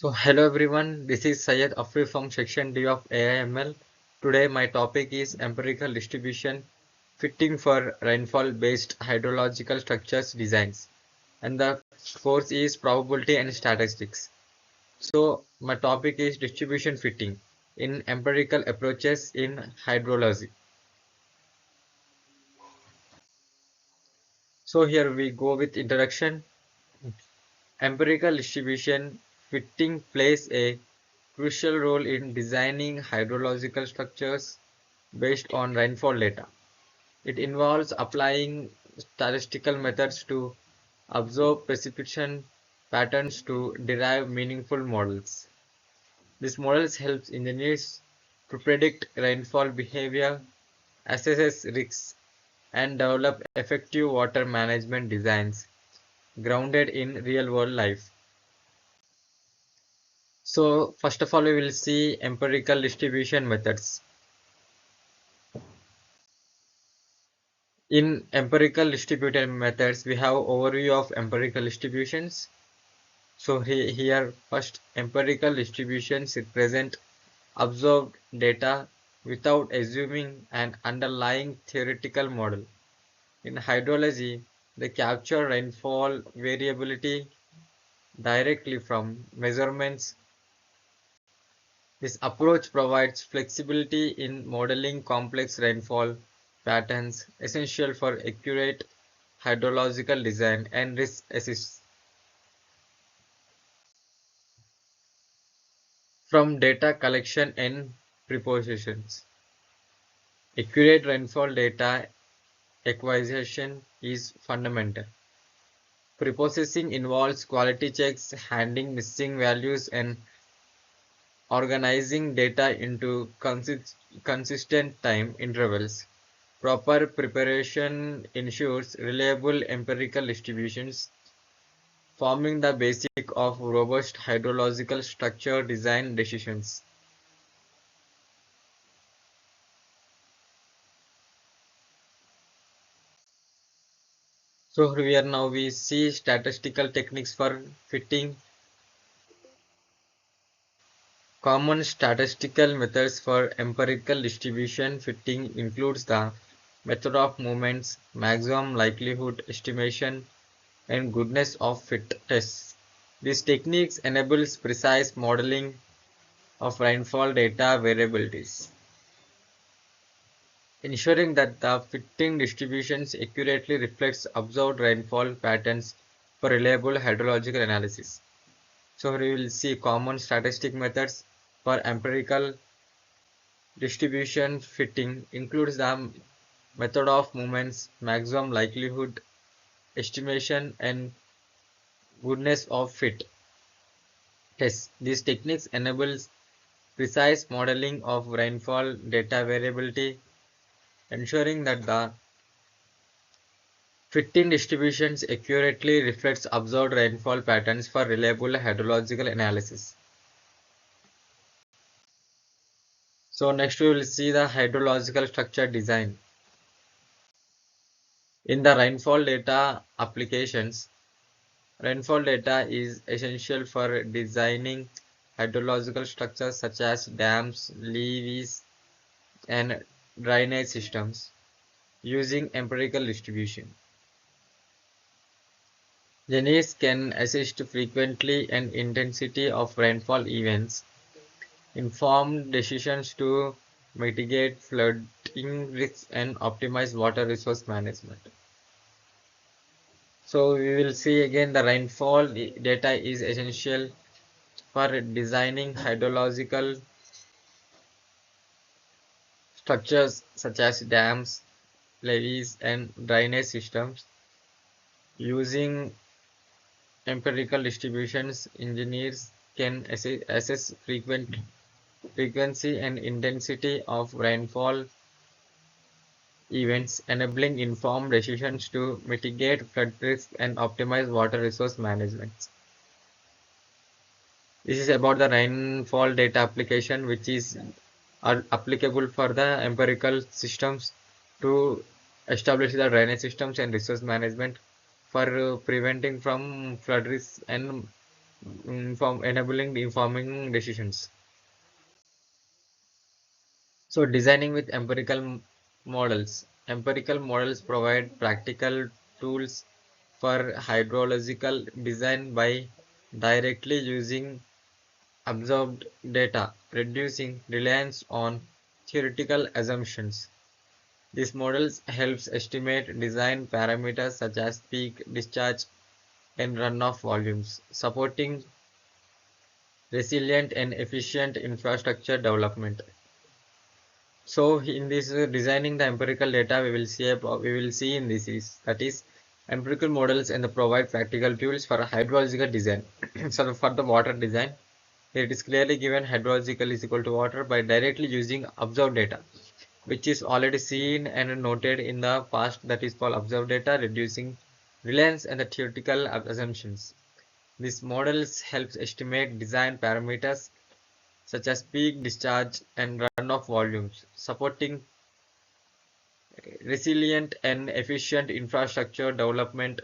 So hello everyone, this is Syed Afri from Section D of AIML. Today my topic is empirical distribution fitting for rainfall based hydrological structures designs, and the course is probability and statistics. So my topic is distribution fitting in empirical approaches in hydrology. So here we go with introduction. Empirical distribution fitting plays a crucial role in designing hydrological structures based on rainfall data. It involves applying statistical methods to observe precipitation patterns to derive meaningful models. These models help engineers to predict rainfall behavior, assess risks, and develop effective water management designs grounded in real-world life. So, first of all, we will see empirical distribution methods. In empirical distribution methods, we have overview of empirical distributions. So here first empirical distributions represent observed data without assuming an underlying theoretical model. In hydrology, they capture rainfall variability directly from measurements. This approach provides flexibility in modeling complex rainfall patterns essential for accurate hydrological design and risk assessment. From data collection and prepositions. Accurate rainfall data acquisition is fundamental. Preprocessing involves quality checks, handling missing values, and organizing data into consistent time intervals. Proper preparation ensures reliable empirical distributions, forming the basic of robust hydrological structure design decisions. So here now we see statistical techniques for fitting. Common statistical methods for empirical distribution fitting includes the method of movements, maximum likelihood estimation, and goodness of fit tests. These techniques enables precise modeling of rainfall data variabilities, ensuring that the fitting distributions accurately reflects observed rainfall patterns for reliable hydrological analysis. So here we will see common statistic methods for empirical distribution fitting includes the method of moments, maximum likelihood estimation, and goodness of fit tests. These techniques enable precise modeling of rainfall data variability, ensuring that the fitting distributions accurately reflects observed rainfall patterns for reliable hydrological analysis. So next we will see the hydrological structure design. In the rainfall data applications, rainfall data is essential for designing hydrological structures such as dams, levees, and drainage systems using empirical distribution. Engineers can assess frequency and intensity of rainfall events, inform decisions to mitigate flooding risks, and optimize water resource management. So we will see again the rainfall data is essential for designing hydrological structures such as dams, levees, and drainage systems. Using empirical distributions, engineers can assess frequency and intensity of rainfall events, enabling informed decisions to mitigate flood risk and optimize water resource management. This is about the rainfall data application, which is are applicable for the empirical systems to establish the drainage systems and resource management for preventing from flood risk and enabling the informing decisions. So designing with models. Empirical models provide practical tools for hydrological design by directly using observed data, reducing reliance on theoretical assumptions. These models helps estimate design parameters such as peak, discharge, and runoff volumes, supporting resilient and efficient infrastructure development. So in this designing the empirical data, we will see in this is that is empirical models and the provide practical tools for hydrological design. So for the water design, it is clearly given hydrological is equal to water by directly using observed data, which is already seen and noted in the past, that is called observed data, reducing reliance and the theoretical assumptions. These models helps estimate design parameters such as peak, discharge, and runoff volumes, supporting resilient and efficient infrastructure development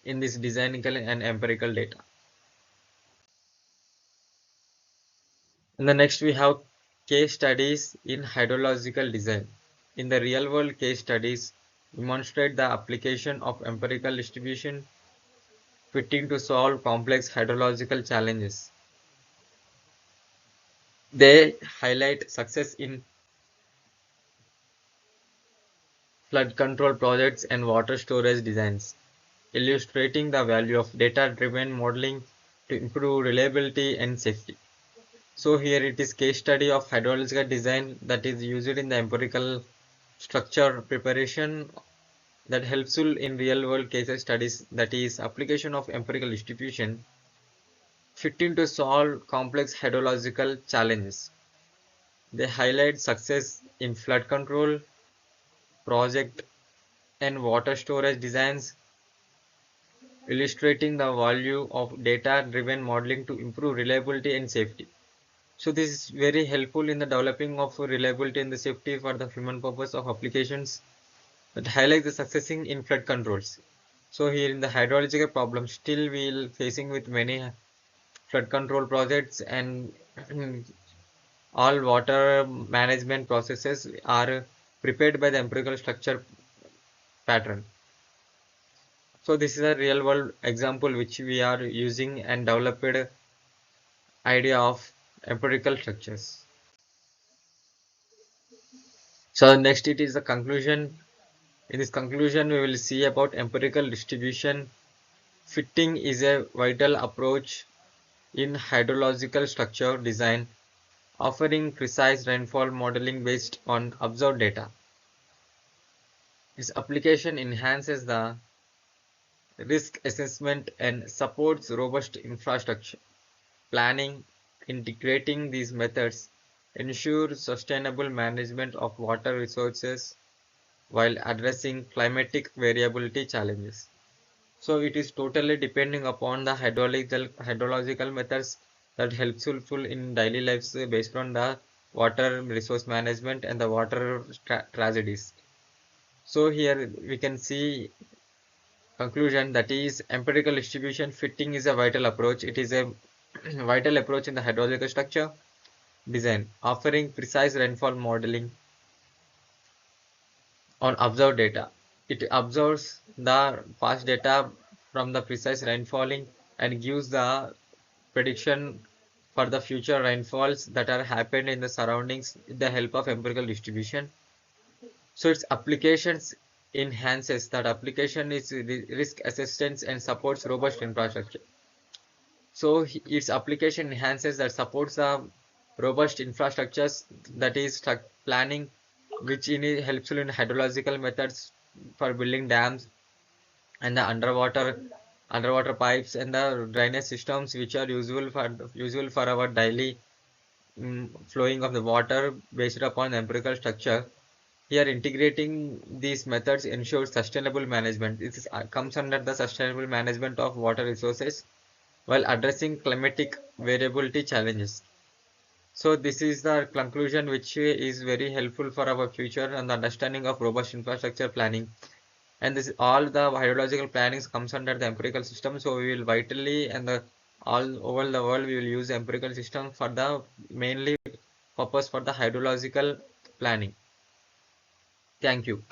in this designical and empirical data. And the next we have case studies in hydrological design. In the real world, case studies demonstrate the application of empirical distribution fitting to solve complex hydrological challenges. They highlight success in flood control projects and water storage designs, illustrating the value of data-driven modeling to improve reliability and safety. So here it is case study of hydrological design that is used in the empirical structure preparation that helpful in real world case studies, that is application of empirical distribution fitting to solve complex hydrological challenges. They highlight success in flood control project and water storage designs, illustrating the value of data-driven modeling to improve reliability and safety. So this is very helpful in the developing of reliability and the safety for the human purpose of applications that highlight the success in flood controls. So here in the hydrological problem, still we'll facing with many flood control projects, and all water management processes are prepared by the empirical structure pattern. So this is a real world example which we are using and developed idea of empirical structures. So next it is the conclusion. In this conclusion, we will see about empirical distribution. Fitting is a vital approach in hydrological structure design, offering precise rainfall modeling based on observed data. Its application enhances the risk assessment and supports robust infrastructure planning. Integrating these methods ensures sustainable management of water resources while addressing climatic variability challenges. So it is totally depending upon the hydrological methods that helpful in daily lives based on the water resource management and the water tragedies. So here we can see conclusion, that is empirical distribution fitting is a vital approach. It is a vital approach in the hydrological structure design, offering precise rainfall modeling on observed data. It observes the past data from the precise rainfalling and gives the prediction for the future rainfalls that are happened in the surroundings with the help of empirical distribution. So its applications enhances that application is risk assistance and supports robust infrastructure. So its application enhances that supports the robust infrastructures, that is planning, which in helpful in hydrological methods for building dams and the underwater pipes and the drainage systems, which are usual for our daily flowing of the water based upon the empirical structure. Here, integrating these methods ensures sustainable management. This comes under the sustainable management of water resources while addressing climatic variability challenges. So this is the conclusion which is very helpful for our future and the understanding of robust infrastructure planning. And this all the hydrological plannings comes under the empirical system. So we will vitally and All over the world, we will use empirical system for the mainly purpose for the hydrological planning. Thank you.